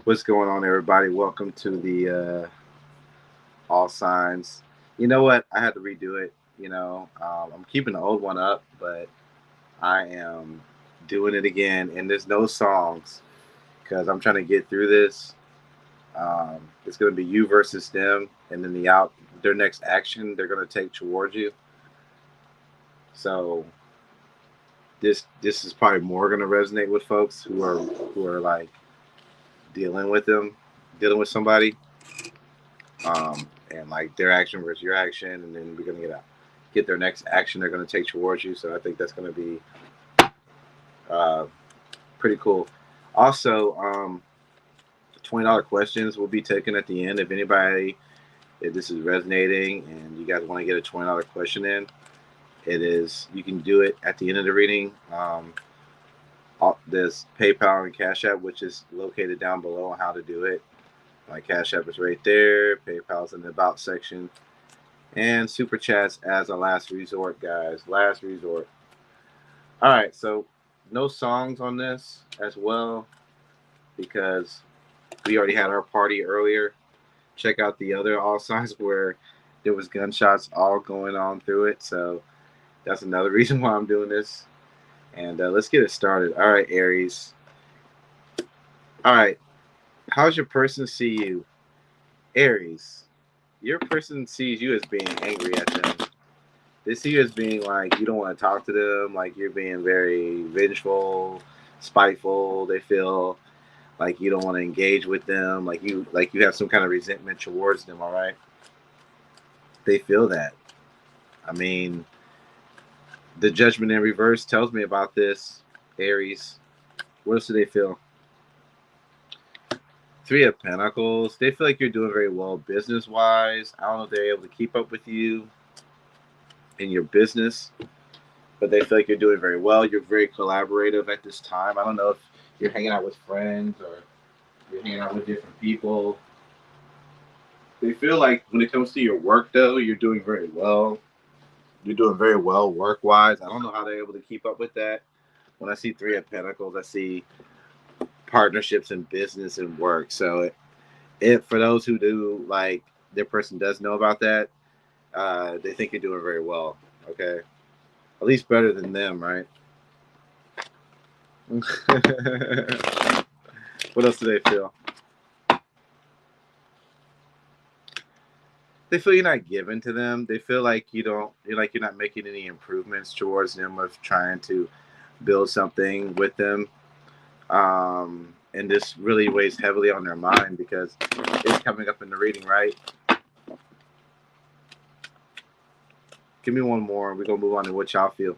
What's going on, everybody? Welcome to the All Signs. You know what? I had to redo it. I'm keeping the old one up, but I am doing it again, and there's no songs because I'm trying to get through this. It's going to be you versus them, and then their next action they're going to take towards you. So this is probably more going to resonate with folks who are like dealing with them, dealing with somebody. And like their action versus your action, and then we're gonna get their next action they're gonna take towards you. So I think that's gonna be uh, pretty cool. Also, $20 questions will be taken at the end. If this is resonating and you guys want to get a $20 question in, you can do it at the end of the reading. There's PayPal and Cash App, which is located down below on how to do it. My Cash App is right there. PayPal's in the About section. And Super Chats as a last resort, guys. Last resort. All right, so no songs on this as well because we already had our party earlier. Check out the other All Signs where there was gunshots all going on through it. So that's another reason why I'm doing this. And let's get it started. All right, Aries. All right, how's your person see you? Aries, your person sees you as being angry at them. They see you as being like you don't want to talk to them, like you're being very vengeful, spiteful. They feel like you don't want to engage with them, like you have some kind of resentment towards them. All right, they feel that. I mean, the Judgment in reverse tells me about this, Aries. What else do they feel? Three of Pentacles. They feel like you're doing very well business wise. I don't know if they're able to keep up with you in your business, but they feel like you're doing very well. You're very collaborative at this time. I don't know if you're hanging out with friends or you're hanging out with different people. They feel like when it comes to your work, though, you're doing very well. You're doing very well work wise. I don't know how they're able to keep up with that. When I see Three of Pentacles, I see partnerships in business and work. So, if for those who do like their person does know about that, they think you're doing very well. Okay, at least better than them, right? What else do they feel? They feel you're not giving to them. They feel like you don't. You're like you're not making any improvements towards them of trying to build something with them. And this really weighs heavily on their mind because it's coming up in the reading, right? Give me one more, and we're gonna move on to what y'all feel.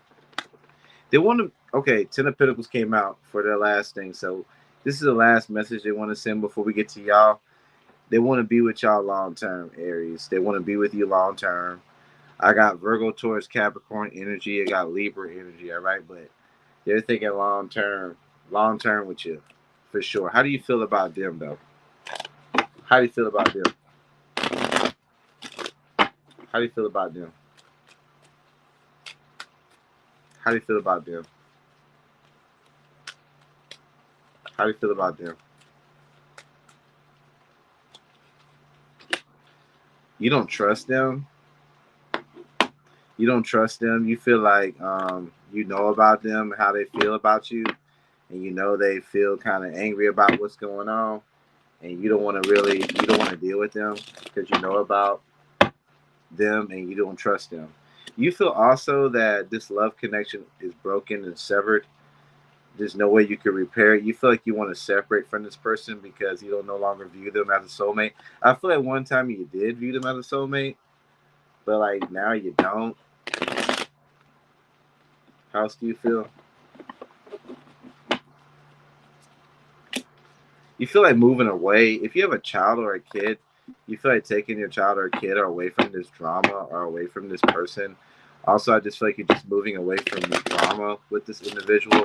They want to. Okay, Ten of Pentacles came out for their last thing, so this is the last message they want to send before we get to y'all. They want to be with y'all long term, Aries. They want to be with you long term. I got Virgo, Taurus, Capricorn energy. I got Libra energy. All right, but they're thinking long term with you, for sure. How do you feel about them, though? How do you feel about them? How do you feel about them? How do you feel about them? How do you feel about them? You don't trust them. You don't trust them. You feel like you know about them, how they feel about you, and you know they feel kind of angry about what's going on, and you don't want to deal with them because you know about them and you don't trust them. You feel also that this love connection is broken and severed. There's no way you can repair it. You feel like you want to separate from this person because you don't no longer view them as a soulmate. I feel like one time you did view them as a soulmate, but like now you don't. How else do you feel? You feel like moving away. If you have a child or a kid, you feel like taking your child or kid or away from this drama or away from this person. Also, I just feel like you're just moving away from the drama with this individual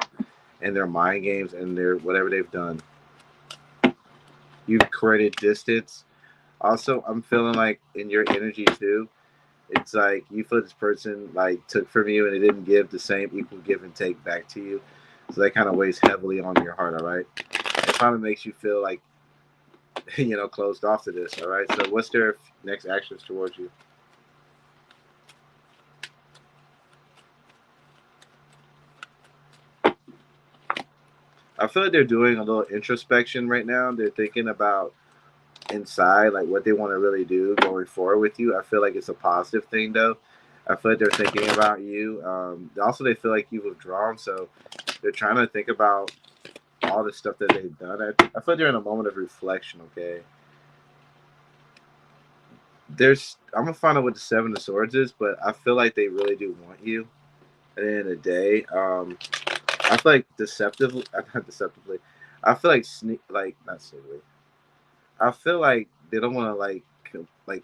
and their mind games and their whatever they've done. You've created distance. Also, I'm feeling like in your energy too, it's like you feel this person like took from you and they didn't give the same equal give and take back to you. So that kind of weighs heavily on your heart, all right? It probably makes you feel like closed off to this. All right. So what's their next actions towards you? I feel like they're doing a little introspection right now. They're thinking about inside, like what they want to really do going forward with you. I feel like it's a positive thing, though. I feel like they're thinking about you. Also, they feel like you've withdrawn, so they're trying to think about all the stuff that they've done. I feel like they're in a moment of reflection. Okay, I'm gonna find out what the Seven of Swords is, but I feel like they really do want you. At the end of the day, I feel like deceptively, not deceptively. I feel like not sneakily. I feel like they don't want to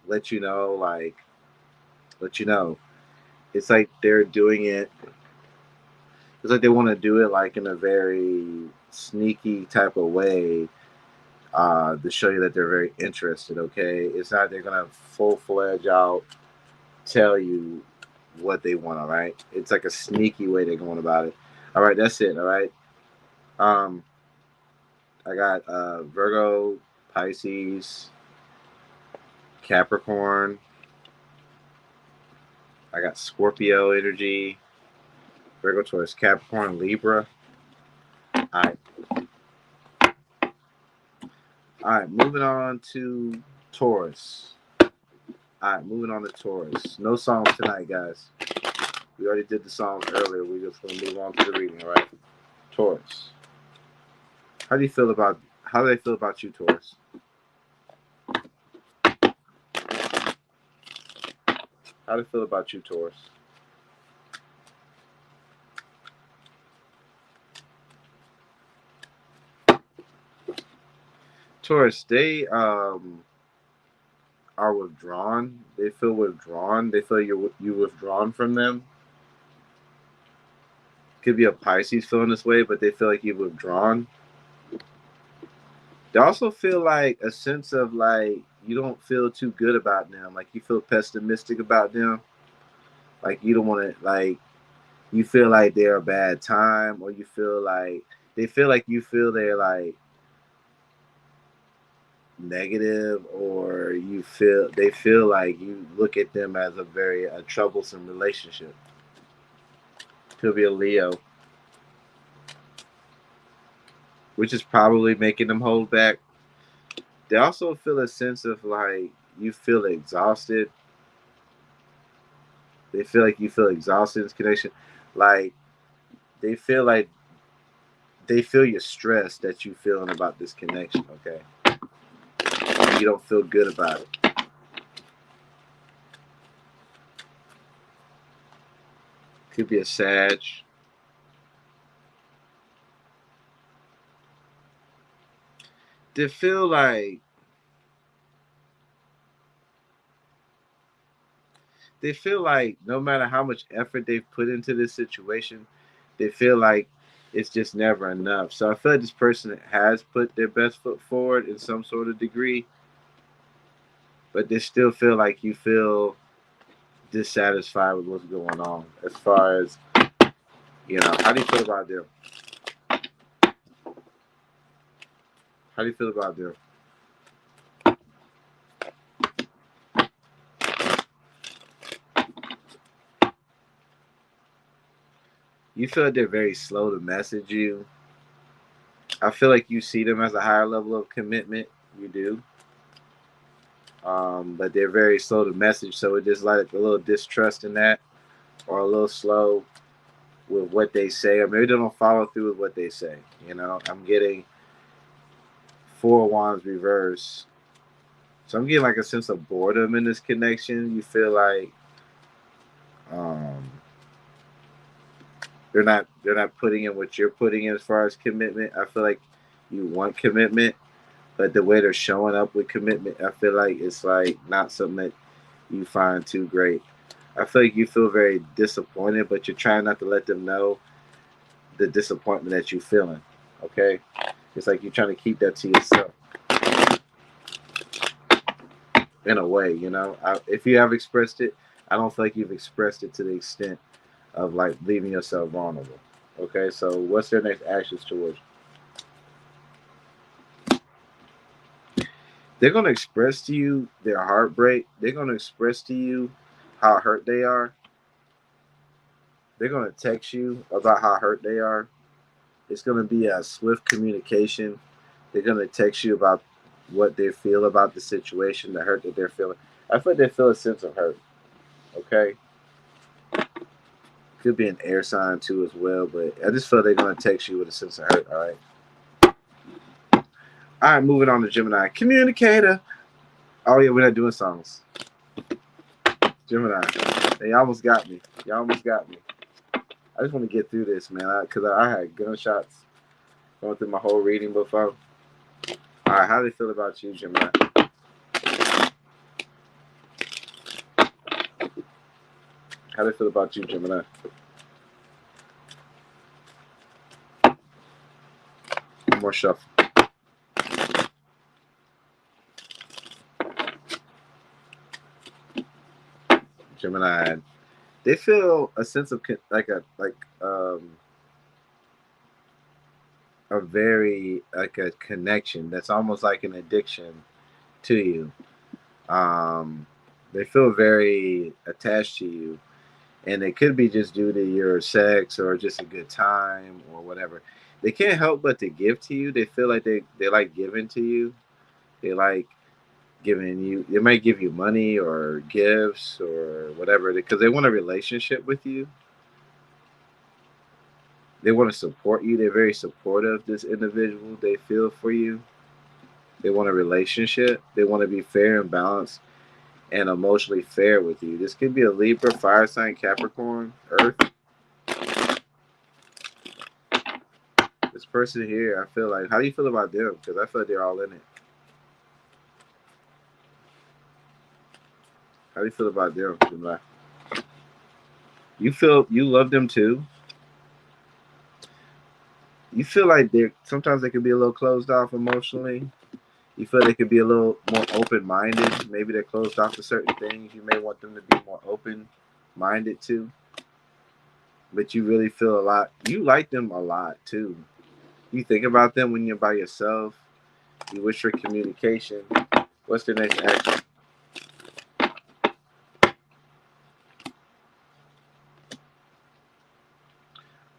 let you know, let you know. It's like they're doing it. It's like they want to do it like in a very sneaky type of way, to show you that they're very interested. Okay, it's not they're gonna full fledged out tell you what they want. All right, it's like a sneaky way they're going about it. All right, that's it. All right. Um, I got Virgo, Pisces, Capricorn. I got Scorpio energy, Virgo, Taurus, Capricorn, Libra. All right. All right. Moving on to Taurus. All right. Moving on to Taurus. No songs tonight, guys. We already did the songs earlier. We're just going to move on to the reading, all right? Taurus. How do they feel about you, Taurus? How do they feel about you, Taurus? Taurus, they are withdrawn. They feel withdrawn. They feel you withdrawn from them. Could be a Pisces feeling this way, but they feel like you've withdrawn. They also feel like a sense of like you don't feel too good about them. Like you feel pessimistic about them. Like you don't want to like you feel like they're a bad time, or you feel like they feel like you feel they're like negative, or they feel like you look at them as a troublesome relationship. Could be a Leo, which is probably making them hold back. They also feel a sense of like you feel exhausted. They feel like you feel exhausted in this connection. Like they feel like they feel your stress that you feeling about this connection, okay? You don't feel good about it. Could be a Sag. They feel like no matter how much effort they've put into this situation, they feel like it's just never enough. So I feel like this person has put their best foot forward in some sort of degree, but they still feel like you feel dissatisfied with what's going on. As far as, how do you feel about them? How do you feel about them? You feel like they're very slow to message you. I feel like you see them as a higher level of commitment. You do. But they're very slow to message, so it is like a little distrust in that, or a little slow with what they say, or maybe they don't follow through with what they say. I'm getting Four of Wands reverse, so I'm getting like a sense of boredom in this connection. You feel like they're not putting in what you're putting in as far as commitment. I feel like you want commitment, but the way they're showing up with commitment, I feel like it's like not something that you find too great. I feel like you feel very disappointed, but you're trying not to let them know the disappointment that you're feeling. Okay? It's like you're trying to keep that to yourself. In a way, if you have expressed it, I don't feel like you've expressed it to the extent of like leaving yourself vulnerable. Okay, so what's their next actions towards you? They're going to express to you their heartbreak. They're going to express to you how hurt they are. They're going to text you about how hurt they are. It's going to be a swift communication. They're going to text you about what they feel about the situation, the hurt that they're feeling. I feel like they feel a sense of hurt. Okay? Could be an air sign too as well, but I just feel they're going to text you with a sense of hurt. All right? All right, moving on to Gemini. Communicator. Oh, yeah, we're not doing songs. Gemini. They almost got me. Y'all almost got me. I just want to get through this, man, because I had gunshots going through my whole reading before. All right, how do they feel about you, Gemini? How do they feel about you, Gemini? One more shuffle. Gemini. They feel a sense of a very like a connection that's almost like an addiction to you. They feel very attached to you, and it could be just due to your sex or just a good time or whatever. They can't help but to give to you. They feel like they like giving to you. They like giving you. They might give you money or gifts or whatever because they want a relationship with you. They want to support you. They're very supportive. This individual, they feel for you. They want a relationship. They want to be fair and balanced and emotionally fair with you. This could be a Libra, fire sign, Capricorn, Earth. This person here, I feel like, how do you feel about them? Because I feel like they're all in it. How do you feel about them? You feel you love them too. You feel like they're sometimes they can be a little closed off emotionally. You feel they could be a little more open minded. Maybe they're closed off to certain things. You may want them to be more open minded too. But you really feel a lot. You like them a lot too. You think about them when you're by yourself. You wish for communication. What's the next action?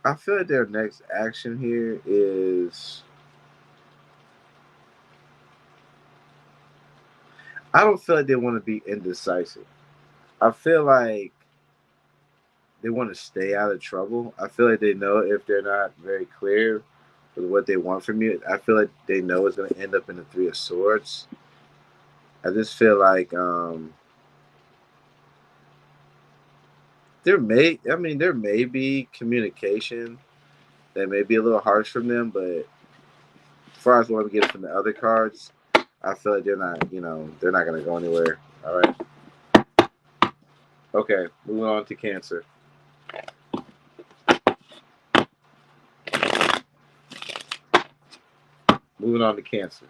I feel like their next action here is. I don't feel like they want to be indecisive. I feel like they want to stay out of trouble. I feel like they know if they're not very clear with what they want from you, I feel like they know it's going to end up in the Three of Swords. I just feel like there may be communication that may be a little harsh from them, but as far as what I'm getting from the other cards, I feel like they're not going to go anywhere. All right. Okay, moving on to Cancer. Moving on to Cancer.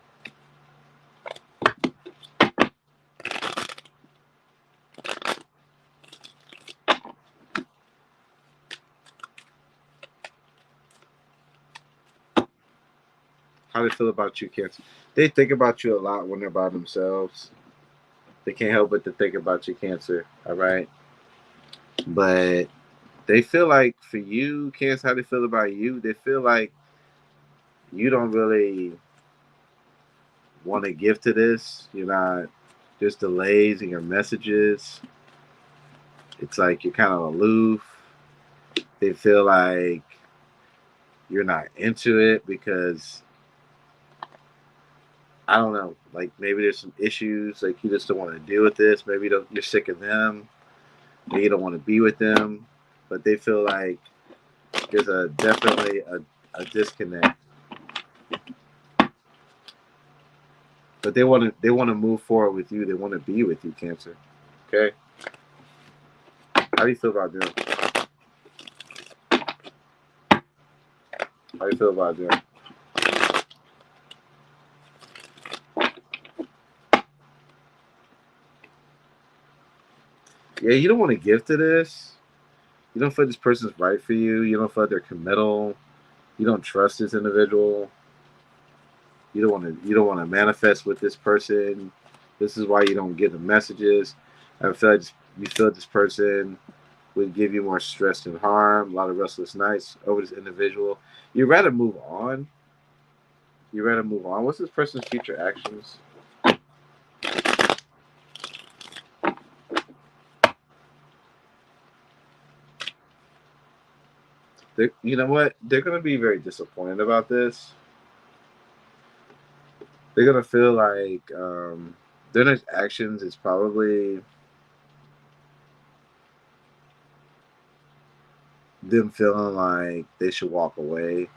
How they feel about you, Cancer? They think about you a lot when they're by themselves. They can't help but to think about you, Cancer. All right, but they feel like for you, Cancer, how they feel about you? They feel like you don't really want to give to this. You're not just delays in your messages. It's like you're kind of aloof. They feel like you're not into it because I don't know. Like maybe there's some issues. Like you just don't want to deal with this. Maybe you're sick of them. Maybe you don't want to be with them. But they feel like there's definitely a disconnect. But they want to move forward with you. They want to be with you, Cancer. Okay. How do you feel about them? How do you feel about them? Yeah, you don't want to give to this. You don't feel this person's right for you. You don't feel like they're committal. You don't trust this individual. You don't want to manifest with this person. This is why you don't get the messages. I feel like you feel this person would give you more stress than harm. A lot of restless nights over this individual. You'd rather move on. You'd rather move on. What's this person's future actions? You know what? They're gonna be very disappointed about this. They're gonna feel like their next actions is probably them feeling like they should walk away.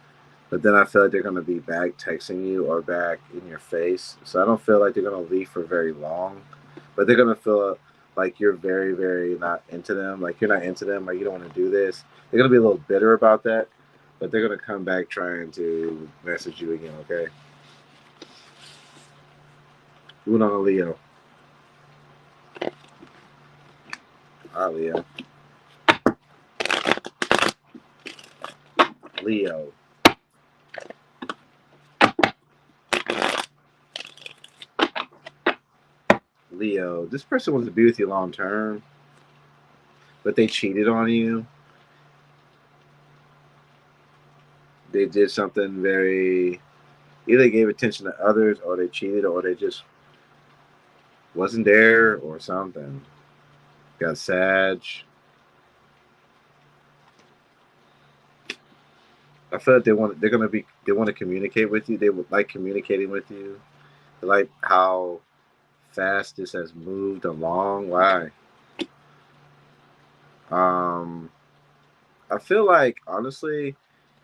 But then I feel like they're gonna be back texting you or back in your face. So I don't feel like they're gonna leave for very long. But they're gonna feel like you're very, very not into them. Like you're not into them. Like you don't want to do this. They're gonna be a little bitter about that. But they're gonna come back trying to message you again. Okay. Moving on to Leo. All right, Leo. Leo. Leo. This person wants to be with you long term, but they cheated on you. They did something very either gave attention to others or they cheated or they just wasn't there or something. Got sad. I feel like they want to communicate with you. They would like communicating with you. They like how fast this has moved along. Why? Um, I feel like honestly,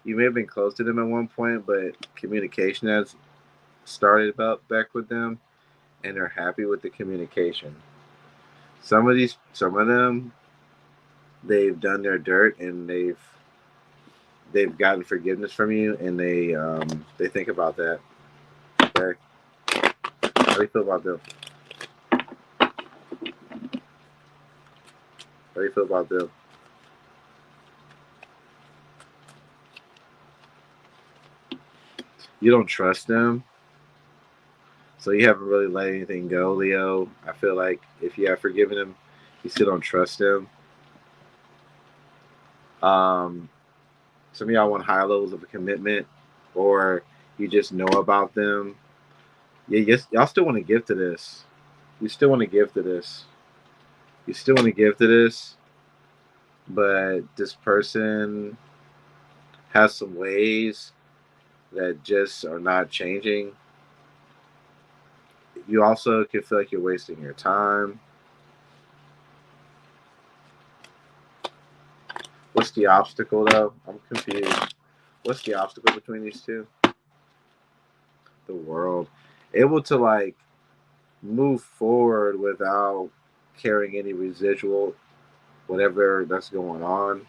you may have been close to them at one point, but communication has started about back with them, and they're happy with the communication. Some of them, they've done their dirt and they've gotten forgiveness from you, and they think about that. Okay, how do you feel about them? How do you feel about them? You don't trust them, so you haven't really let anything go, Leo. I feel like if you have forgiven them, you still don't trust them. Um, some of y'all want high levels of a commitment, or you just know about them. Yeah, yes, y'all still want to give to this. You still want to give to this. You still want to give to this, but this person has some ways that just are not changing. You also can feel like you're wasting your time. What's the obstacle though? I'm confused. What's the obstacle between these two? The world. Able to like move forward without carrying any residual, whatever that's going on.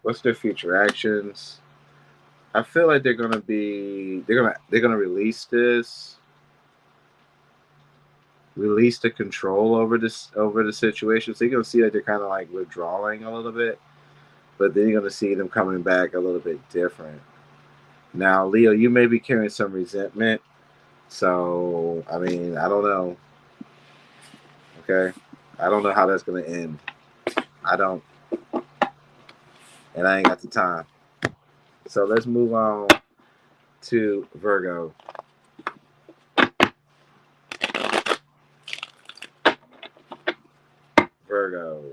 What's their future actions? I feel like they're gonna release this, release the control over the situation. So you're gonna see that they're kind of like withdrawing a little bit, but then you're gonna see them coming back a little bit different. Now, Leo, you may be carrying some resentment. So I mean, I don't know. Okay, I don't know how that's gonna end. I don't, and I ain't got the time. So let's move on to Virgo. Virgo.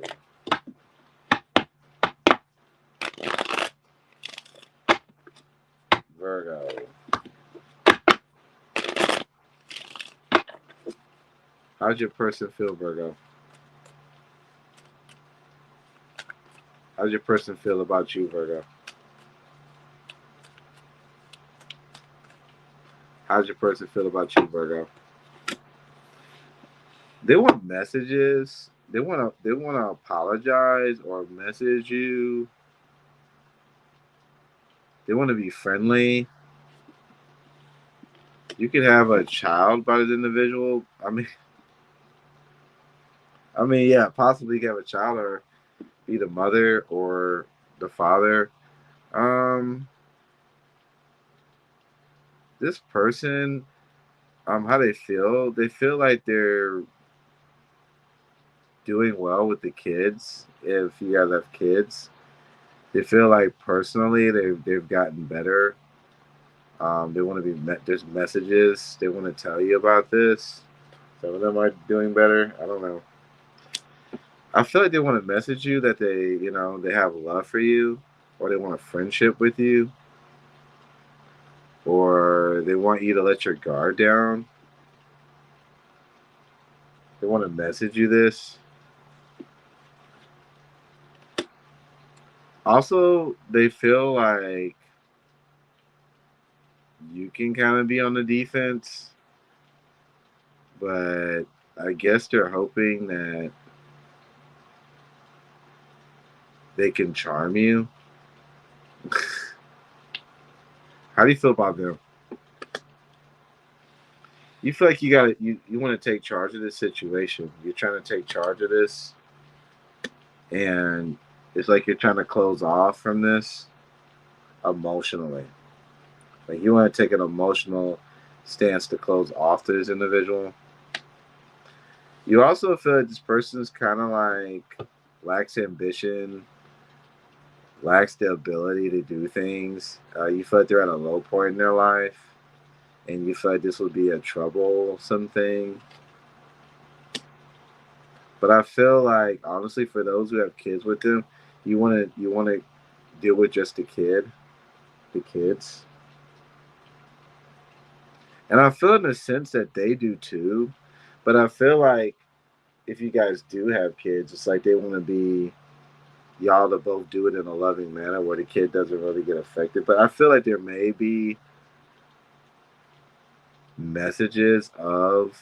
Virgo. How's your person feel, Virgo? How's your person feel about you, Virgo? How's your person feel about you, Virgo? They want messages. They wanna apologize or message you. They want to be friendly. You could have a child by this individual. I mean, yeah, possibly you can have a child, or be the mother or the father. Um, this person, how they feel like they're doing well with the kids. If you guys have kids, they feel like personally they've gotten better. They want to be there's messages they want to tell you about this. Some of them are doing better. I don't know. I feel like they want to message you that they have love for you, or they want a friendship with you, or they want you to let your guard down. They want to message you this. Also, they feel like you can kind of be on the defense, but I guess they're hoping that they can charm you. How do you feel about them? You feel like you want to take charge of this situation. You're trying to take charge of this, and it's like you're trying to close off from this emotionally. Like you want to take an emotional stance to close off to this individual. You also feel like this person is kind of like lacks ambition, lacks the ability to do things. You feel like they're at a low point in their life, and you feel like this would be a troublesome thing. But I feel like honestly, for those who have kids with them, you want to deal with just the kids, and I feel in the sense that they do too. But I feel like if you guys do have kids, it's like they want to be y'all to both do it in a loving manner where the kid doesn't really get affected. But I feel like there may be messages of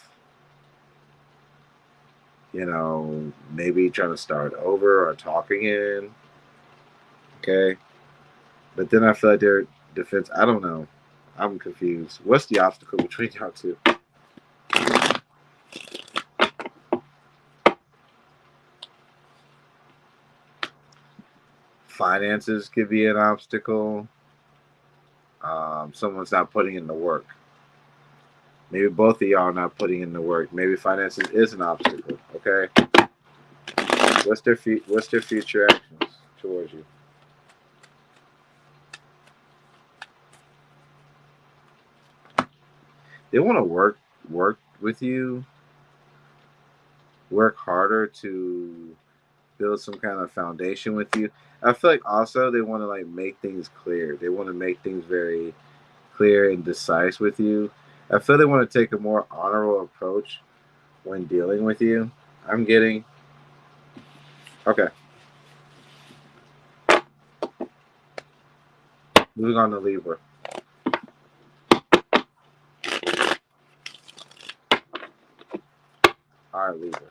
maybe trying to start over or talk again. Okay. But then I feel like their defense, I don't know. I'm confused. What's the obstacle between y'all two? Finances could be an obstacle. Someone's not putting in the work. Maybe both of y'all are not putting in the work. Maybe finances is an obstacle. Okay. What's their future actions towards you? They want to work with you, work harder to build some kind of foundation with you. I feel like also they want to like make things clear. They want to make things very clear and concise with you. I feel they want to take a more honorable approach when dealing with you. I'm getting okay. Moving on to Libra. All right, Libra.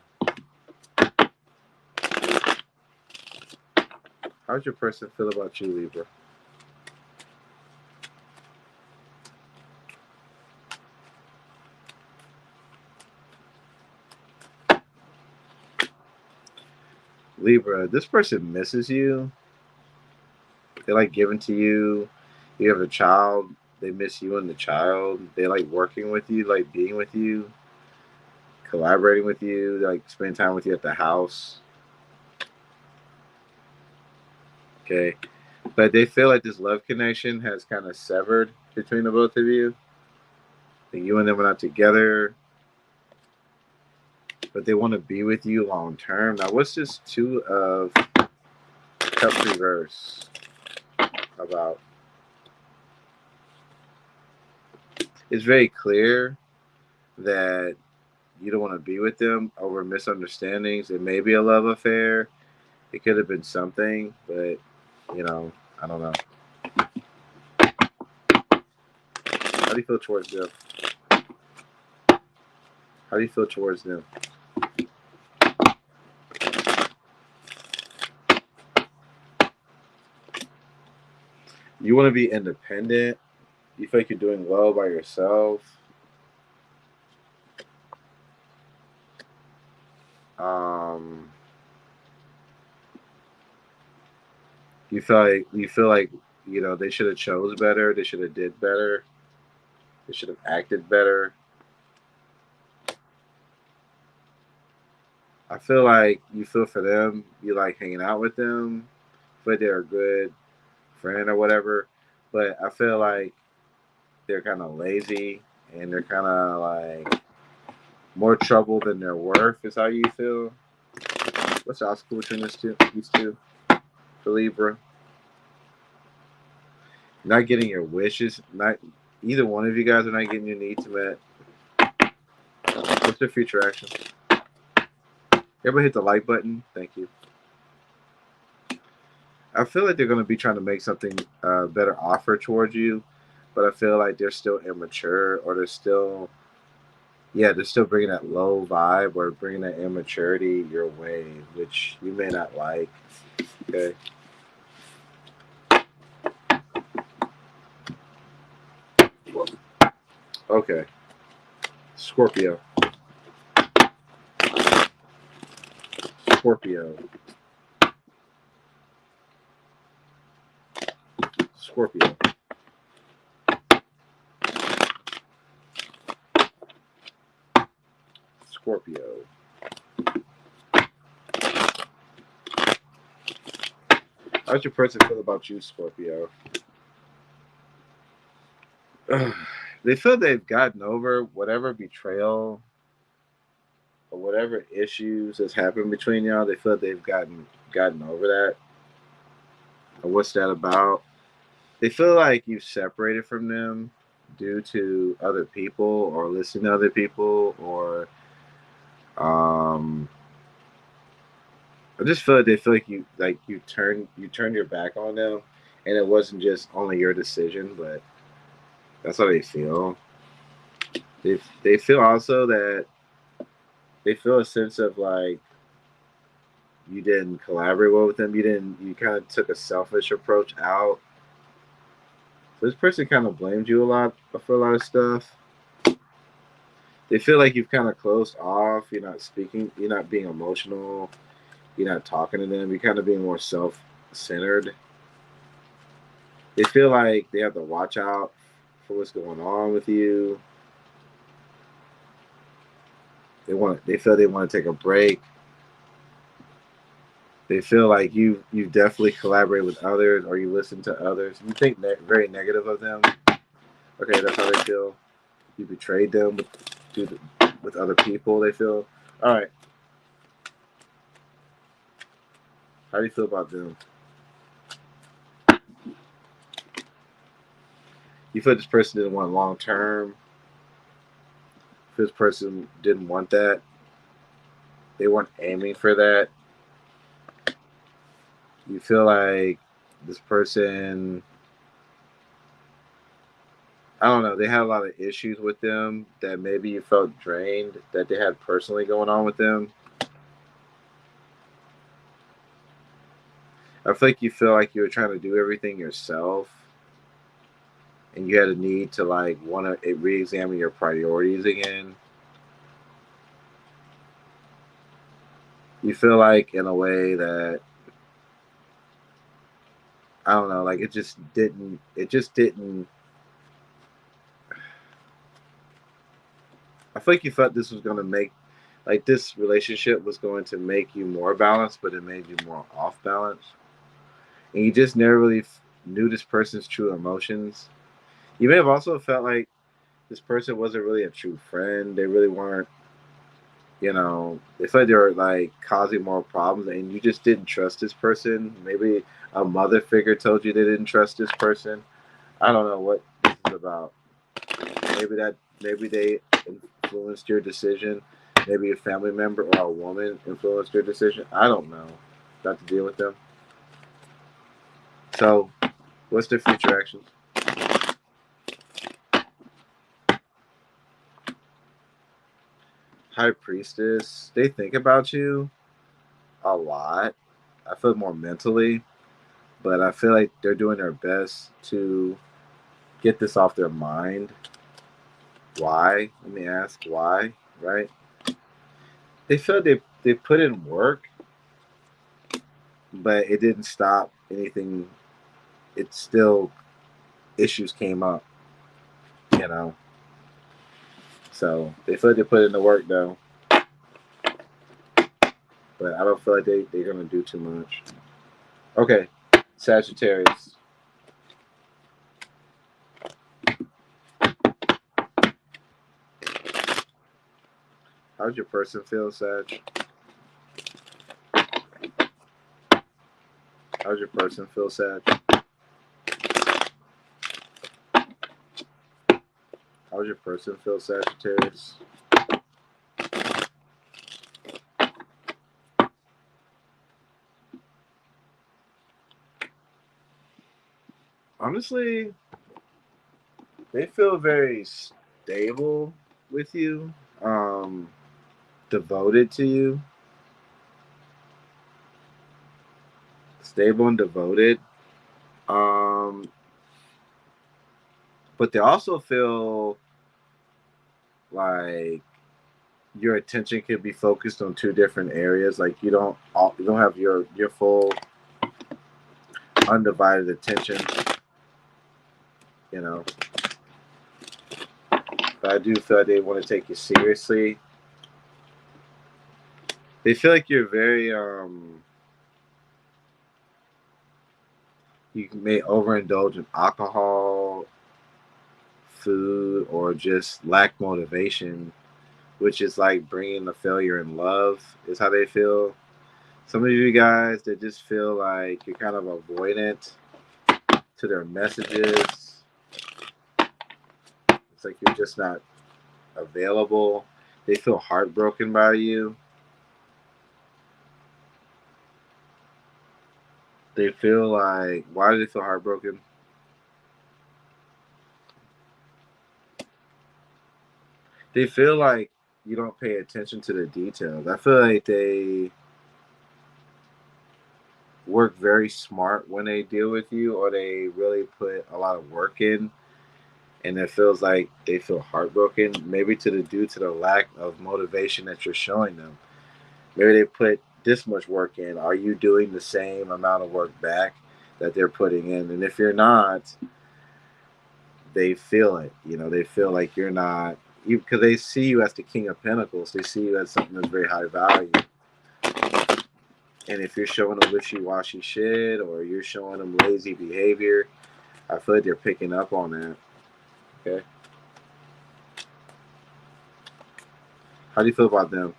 How's your person feel about you, Libra? Libra, this person misses you. They like giving to you. You have a child. They miss you and the child. They like working with you, like being with you, collaborating with you, like spending time with you at the house. Okay. But they feel like this love connection has kind of severed between the both of you. Like you and them are not together, but they want to be with you long term. Now, what's this Two of Cups reverse about? It's very clear that you don't want to be with them over misunderstandings. It may be a love affair. It could have been something, but I don't know. How do you feel towards them? How do you feel towards them? You want to be independent. You feel like you're doing well by yourself. Um, You feel like they should have chose better. They should have did better. They should have acted better. I feel like you feel for them. You like hanging out with them, but they're a good friend or whatever. But I feel like they're kind of lazy and they're kind of like more trouble than they're worth. Is how you feel. What's the obstacle between these two for Libra? Not getting your wishes. Not either one of you guys are not getting your needs met. What's their future action? Everybody hit the like button. Thank you. I feel like they're going to be trying to make something better offer towards you, but I feel like they're still immature or they're still bringing that low vibe or bringing that immaturity your way, which you may not like. Okay. Okay. Scorpio. Scorpio. Scorpio. Scorpio. How's your person feel about you, Scorpio? They feel they've gotten over whatever betrayal or whatever issues has happened between y'all. They feel they've gotten over that. Or what's that about? They feel like you've separated from them due to other people or listening to other people or I just feel like they feel like you turned your back on them and it wasn't just only your decision, but that's how they feel. They feel also that they feel a sense of like you didn't collaborate well with them. You kind of took a selfish approach out. So this person kind of blamed you a lot for a lot of stuff. They feel like you've kind of closed off. You're not speaking. You're not being emotional. You're not talking to them. You're kind of being more self-centered. They feel like they have to watch out for what's going on with you. They feel they want to take a break. They feel like you definitely collaborate with others or you listen to others. You think very negative of them. Okay, that's how they feel. You betrayed them with other people. They feel. All right. How do you feel about them? You feel this person didn't want long term. This person didn't want that. They weren't aiming for that. You feel like this person, I don't know, they had a lot of issues with them that maybe you felt drained that they had personally going on with them. I feel like you were trying to do everything yourself and you had a need to like want to re-examine your priorities again. You feel like in a way that I don't know, like it just didn't. I feel like you thought this was going to make, like, this relationship was going to make you more balanced, but it made you more off balance. And you just never really knew this person's true emotions. You may have also felt like this person wasn't really a true friend. They really weren't, they felt like they were like causing more problems and you just didn't trust this person. Maybe a mother figure told you they didn't trust this person. I don't know what this is about. Maybe they influenced your decision. Maybe a family member or a woman influenced your decision. I don't know. Got to deal with them. So, what's their future actions? High Priestess. They think about you a lot. I feel more mentally, but I feel like they're doing their best to get this off their mind. Why? Let me ask why, right? They feel they put in work, but it didn't stop anything, it's still issues came up, you know. So they feel like they put in the work though, but I don't feel like they're gonna do too much. Okay, Sagittarius. How's your person feel, Sag? How's your person feel, Sag? How's your person feel, Sagittarius? Honestly, they feel very stable with you, devoted to you, stable and devoted. Um, but they also feel like your attention could be focused on two different areas. Like you don't have your full undivided attention. You know, but I do feel like they want to take you seriously. They feel like you're very you may overindulge in alcohol, food, or just lack motivation, which is like bringing the failure in love, is how they feel. Some of you guys that just feel like you're kind of avoidant to their messages. It's like you're just not available. They feel heartbroken by you. They feel like, why do they feel heartbroken? They feel like you don't pay attention to the details. I feel like they work very smart when they deal with you, or they really put a lot of work in, and it feels like they feel heartbroken, maybe due to the lack of motivation that you're showing them. Maybe they put this much work in. Are you doing the same amount of work back that they're putting in? And if you're not, they feel it. You know, they feel like you're not, because they see you as the king of pentacles. They see you as something that's very high value. And if you're showing them wishy-washy shit, or you're showing them lazy behavior, I feel like they're picking up on that. Okay. How do you feel about them?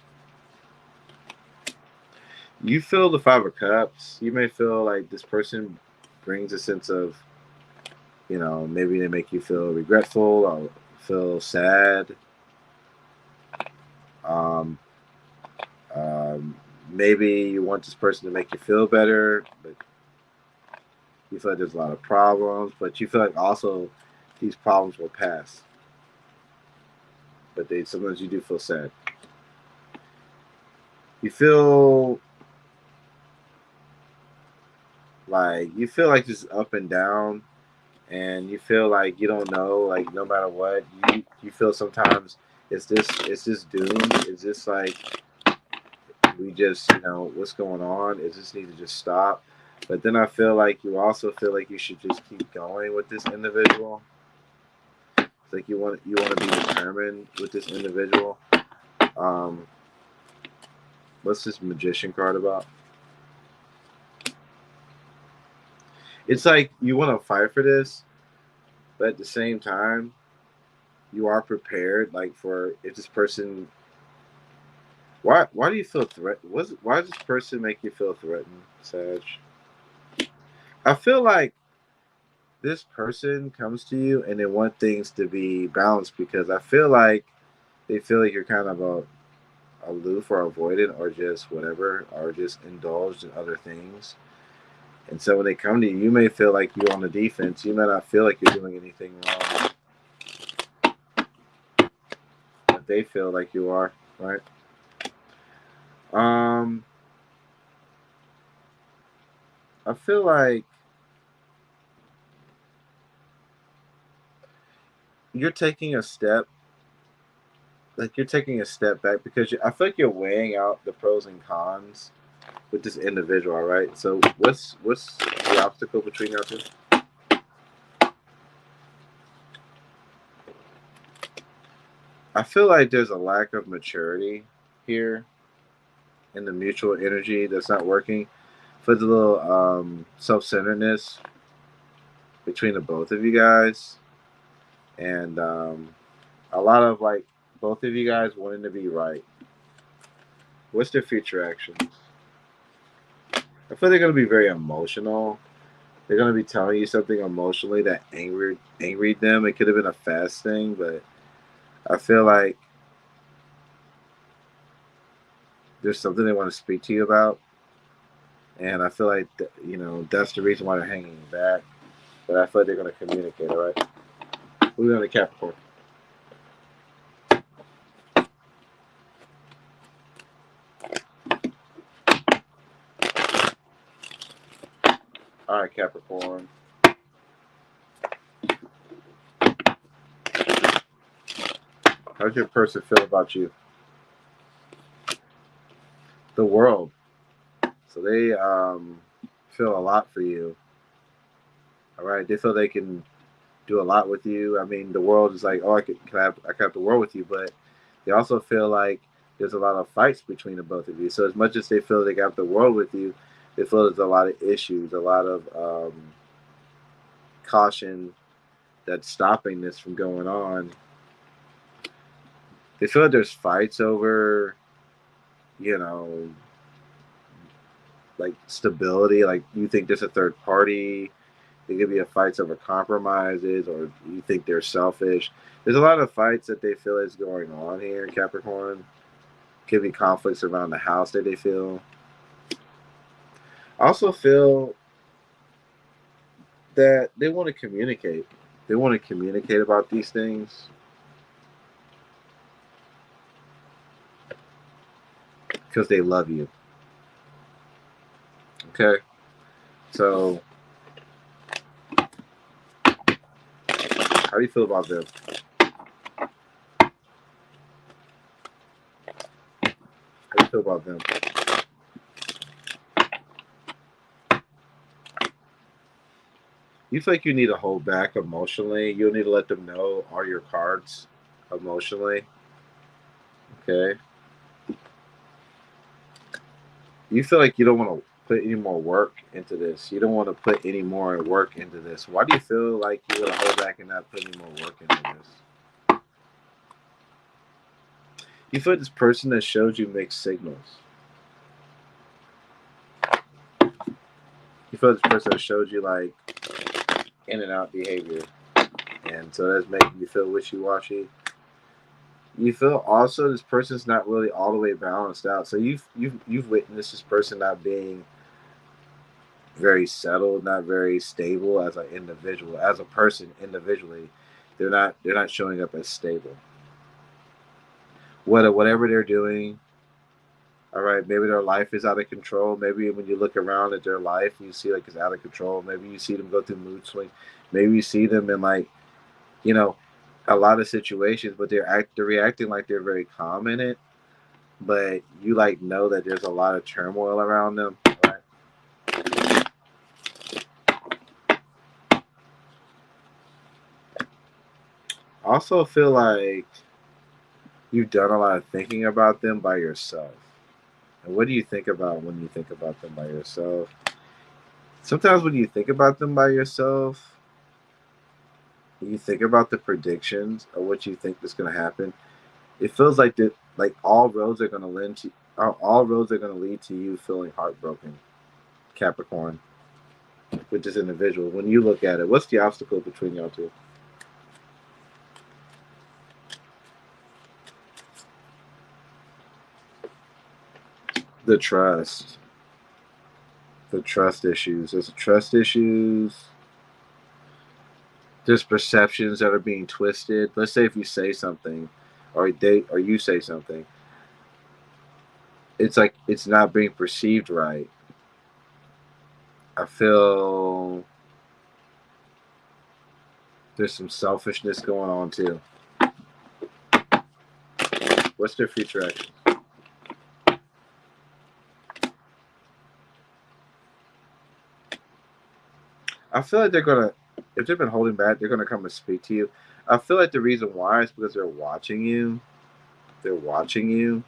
You feel the Five of Cups. You may feel like this person brings a sense of, you know, maybe they make you feel regretful or feel sad. Um, maybe you want this person to make you feel better, but you feel like there's a lot of problems, but you feel like also these problems will pass. But sometimes you do feel sad. You feel like just up and down, and you feel like you don't know, like no matter what, you feel sometimes is this doomed? Is this like we just, you know, what's going on? Is this need to just stop? But then I feel like you also feel like you should just keep going with this individual. It's like you want to be determined with this individual. Um, what's this Magician card about? It's like you want to fight for this, but at the same time, you are prepared. Like for if this person, why do you feel threatened? Why does this person make you feel threatened, Sag? I feel like this person comes to you and they want things to be balanced, because I feel like they feel like you're kind of aloof or avoidant or just whatever, or just indulged in other things. And so when they come to you, you may feel like you're on the defense. You may not feel like you're doing anything wrong, but they feel like you are, right? I feel like you're taking a step, like you're taking a step back, because I feel like you're weighing out the pros and cons with this individual, right? So what's the obstacle between y'all two? I feel like there's a lack of maturity here in the mutual energy that's not working. For the little self-centeredness between the both of you guys, and a lot of like both of you guys wanting to be right. What's their future actions? I feel they're going to be very emotional. They're going to be telling you something emotionally that angered them. It could have been a fast thing, but I feel like there's something they want to speak to you about, and I feel like that's the reason why they're hanging back. But I feel like they're going to communicate. All right, we're going to Capricorn. All right, Capricorn. How's your person feel about you? The world. So they feel a lot for you. All right, they feel they can do a lot with you. I mean, the world is like, oh, I can have the world with you, but they also feel like there's a lot of fights between the both of you. So as much as they feel they can have the world with you, they feel there's a lot of issues, a lot of caution that's stopping this from going on. They feel like there's fights over, like stability. Like you think there's a third party. There could be a fights over compromises, or you think they're selfish. There's a lot of fights that they feel is going on here in Capricorn. Could be conflicts around the house that they feel. I also feel that they want to communicate. They want to communicate about these things. Because they love you. Okay? So, how do you feel about them? How do you feel about them? You feel like you need to hold back emotionally. You need to let them know all your cards emotionally. Okay? You feel like you don't want to put any more work into this. You don't want to put any more work into this. Why do you feel like you want to hold back and not put any more work into this? You feel like this person that showed you mixed signals. You feel like this person that showed you like in and out behavior, and so that's making you feel wishy-washy. You feel also this person's not really all the way balanced out. So you've witnessed this person not being very settled, not very stable as an individual, as a person individually. They're not showing up as stable. Whatever they're doing, all right, maybe their life is out of control. Maybe when you look around at their life, you see like it's out of control. Maybe you see them go through mood swings. Maybe you see them in like, you know, a lot of situations, but they're reacting like they're very calm in it. But you like know that there's a lot of turmoil around them. Right? I also feel like you've done a lot of thinking about them by yourself. And what do you think about when you think about them by yourself? Sometimes when you think about them by yourself, you think about the predictions of what you think is going to happen. It feels like that, like all roads are going to lead to you feeling heartbroken, Capricorn, with this individual. When you look at it, what's the obstacle between y'all two? The trust. The trust issues. There's trust issues. There's perceptions that are being twisted. Let's say if you say something, or you say something, it's like it's not being perceived right. I feel there's some selfishness going on too. What's their future action? I feel like they're gonna, if they've been holding back, they're gonna come and speak to you. I feel like the reason why is because they're watching you. They're watching you,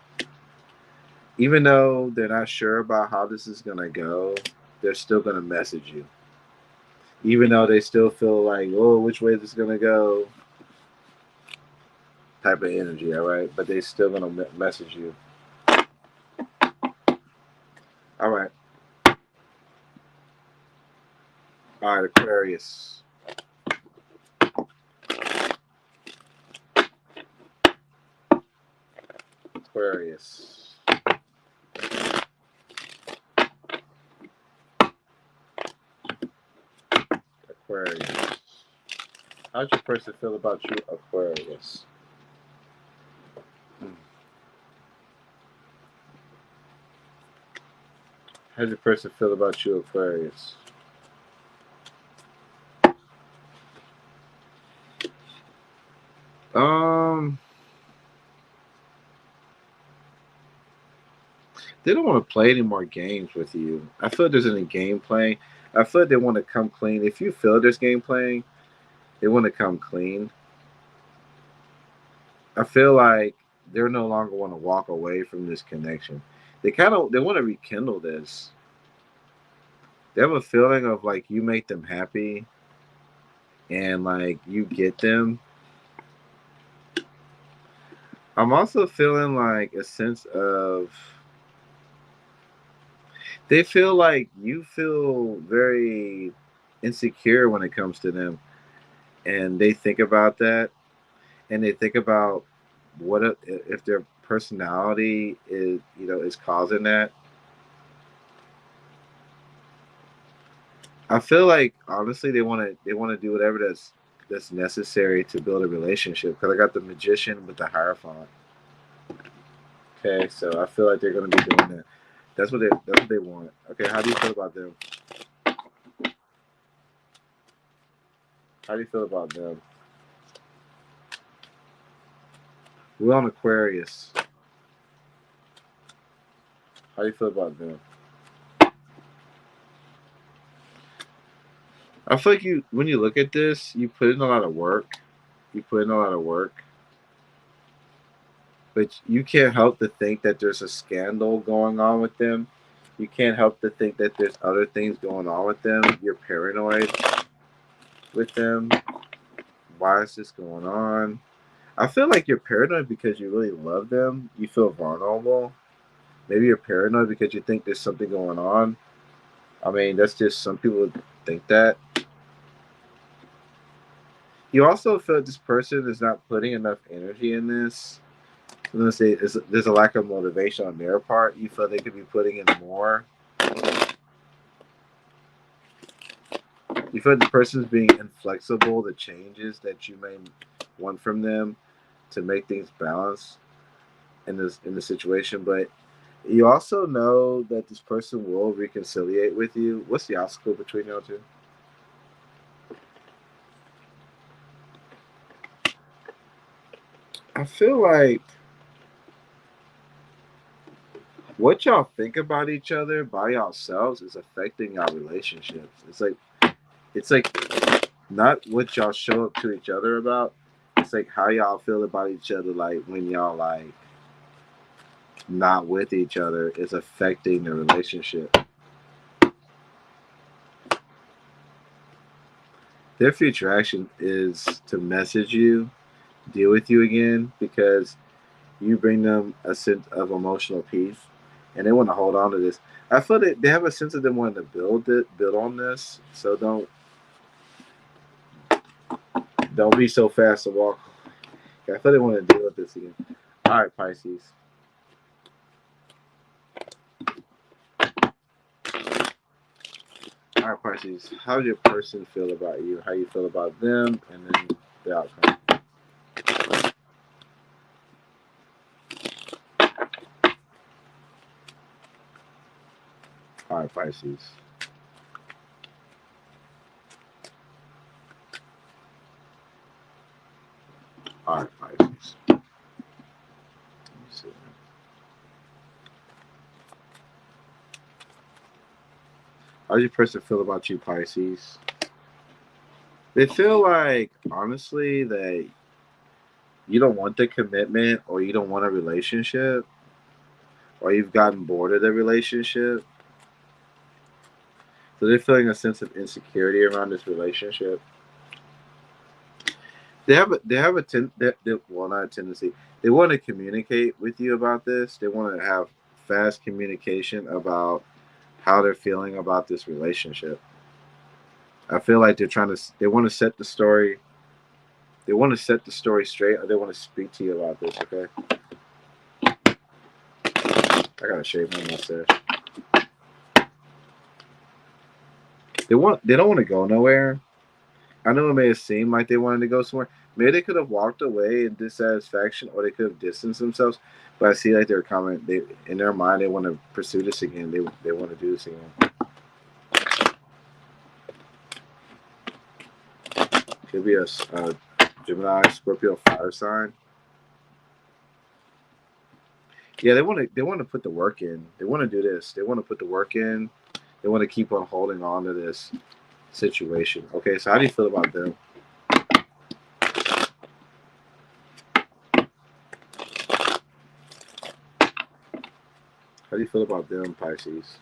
even though they're not sure about how this is gonna go. They're still gonna message you, even though they still feel like, oh, which way is this gonna go? Type of energy, all right. But they still gonna message you. All right, all right, Aquarius. Aquarius. Aquarius. How's your person feel about you, Aquarius? How's your person feel about you, Aquarius? They don't want to play any more games with you. I feel like there's any game playing. I feel like they want to come clean. If you feel there's game playing, they want to come clean. I feel like they're no longer want to walk away from this connection. They want to rekindle this. They have a feeling of like you make them happy and like you get them. I'm also feeling like a sense of they feel like you feel very insecure when it comes to them, and they think about that, and they think about what if their personality is is causing that. I feel like honestly they want to do whatever that's necessary to build a relationship because I got the Magician with the Hierophant. Okay, so I feel like they're going to be doing that. That's what they want. Okay, how do you feel about them? How do you feel about them? We're on Aquarius. How do you feel about them? I feel like when you look at this, you put in a lot of work. You put in a lot of work, but you can't help to think that there's a scandal going on with them. You can't help to think that there's other things going on with them. You're paranoid with them. Why is this going on? I feel like you're paranoid because you really love them. You feel vulnerable. Maybe you're paranoid because you think there's something going on. I mean, that's just some people think that. You also feel like this person is not putting enough energy in this. I'm gonna say there's a lack of motivation on their part. You feel they could be putting in more. You feel like the person's being inflexible to changes that you may want from them to make things balance in the situation. But you also know that this person will reconciliate with you. What's the obstacle between y'all two? I feel like what y'all think about each other by yourselves is affecting y'all relationships. It's like not what y'all show up to each other about. It's like how y'all feel about each other. Like when y'all like not with each other is affecting the relationship. Their future action is to message you, deal with you again because you bring them a sense of emotional peace, and they want to hold on to this. I feel that they have a sense of them wanting to build on this. So don't be so fast to walk. I feel they want to deal with this again. All right, Pisces. All right, Pisces. How does your person feel about you? How you feel about them, and then the outcome. All right, Pisces. All right, Pisces. Let me see. How does your person feel about you, Pisces? They feel like, honestly, that you don't want the commitment or you don't want a relationship or you've gotten bored of the relationship. So they're feeling a sense of insecurity around this relationship. Well, not a tendency. They want to communicate with you about this. They want to have fast communication about how they're feeling about this relationship. I feel like they want to set the story. They want to set the story straight, or they want to speak to you about this. Okay, I gotta shave my mustache. They don't want to go nowhere. I know it may have seemed like they wanted to go somewhere. Maybe they could have walked away in dissatisfaction, or they could have distanced themselves. But I see like they're coming. They in their mind they want to pursue this again. They want to do this again. Could be a Gemini, Scorpio, fire sign. Yeah, they want to put the work in. They want to do this. They want to put the work in. They want to keep on holding on to this situation. Okay, so how do you feel about them? How do you feel about them, Pisces?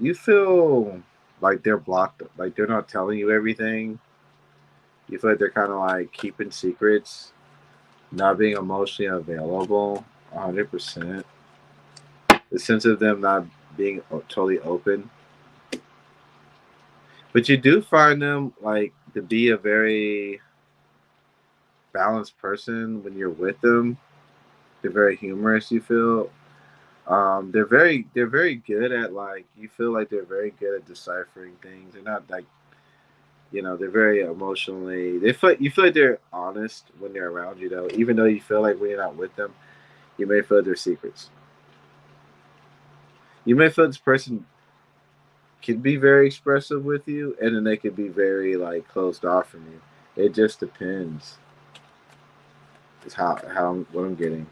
You feel like they're blocked, like they're not telling you everything. You feel like they're kind of like keeping secrets, not being emotionally available, 100%. The sense of them not being totally open. But you do find them like to be a very balanced person when you're with them. They're very humorous. You feel they're very good at like you feel like they're very good at deciphering things. They're not like they're very emotionally. You feel like they're honest when they're around you though. Even though you feel like when you're not with them, you may feel their secrets. You may feel this person can be very expressive with you, and then they could be very like closed off from you. It just depends. Is what I'm getting.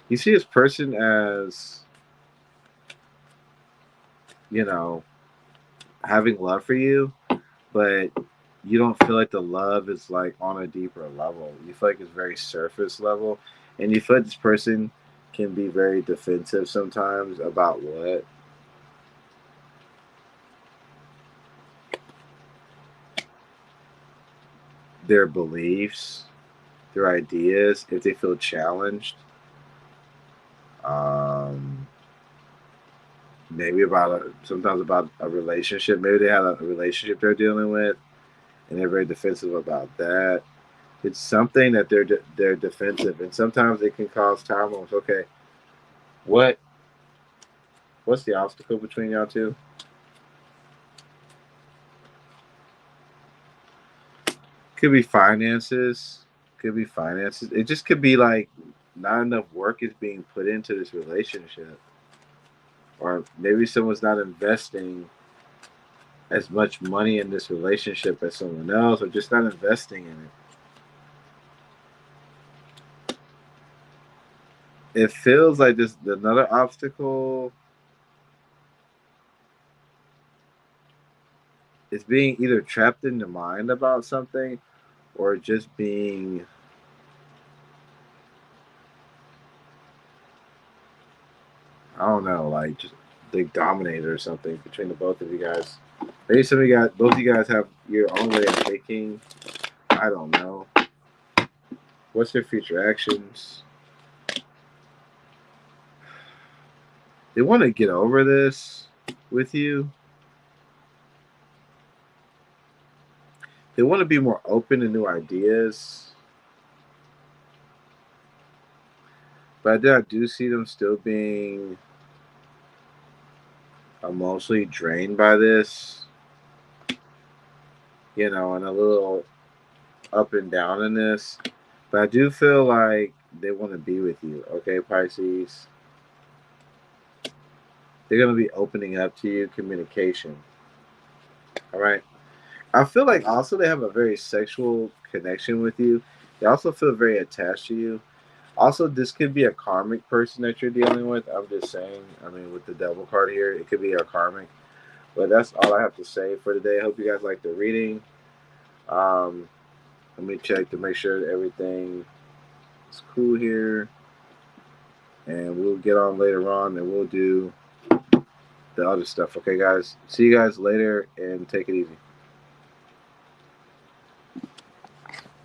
You see this person as you know having love for you, but you don't feel like the love is like on a deeper level. You feel like it's very surface level, and you feel like this person can be very defensive sometimes about what their beliefs, their ideas. If they feel challenged, um, maybe sometimes about a relationship. Maybe they have a relationship they're dealing with, and they're very defensive about that. It's something that they're defensive, and sometimes it can cause time loss. Okay, what what's the obstacle between y'all two? Could be finances. Could be finances. It just could be like not enough work is being put into this relationship, or maybe someone's not investing as much money in this relationship as someone else, or just not investing in it. It feels like this another obstacle is being either trapped in the mind about something or just being I don't know, like just they dominated or something between the both of you guys. Maybe some of you guys, both of you guys have your own way of thinking. I don't know. What's their future actions? They want to get over this with you. They want to be more open to new ideas. But I do see them still being emotionally drained by this, and a little up and down in this. But I do feel like they want to be with you, okay, Pisces? They're going to be opening up to you, communication, all right? I feel like also they have a very sexual connection with you. They also feel very attached to you. Also, this could be a karmic person that you're dealing with. I'm just saying. I mean, with the devil card here, it could be a karmic. But that's all I have to say for today. I hope you guys like the reading. Let me check to make sure that everything is cool here. And we'll get on later on and we'll do the other stuff. Okay, guys? See you guys later and take it easy.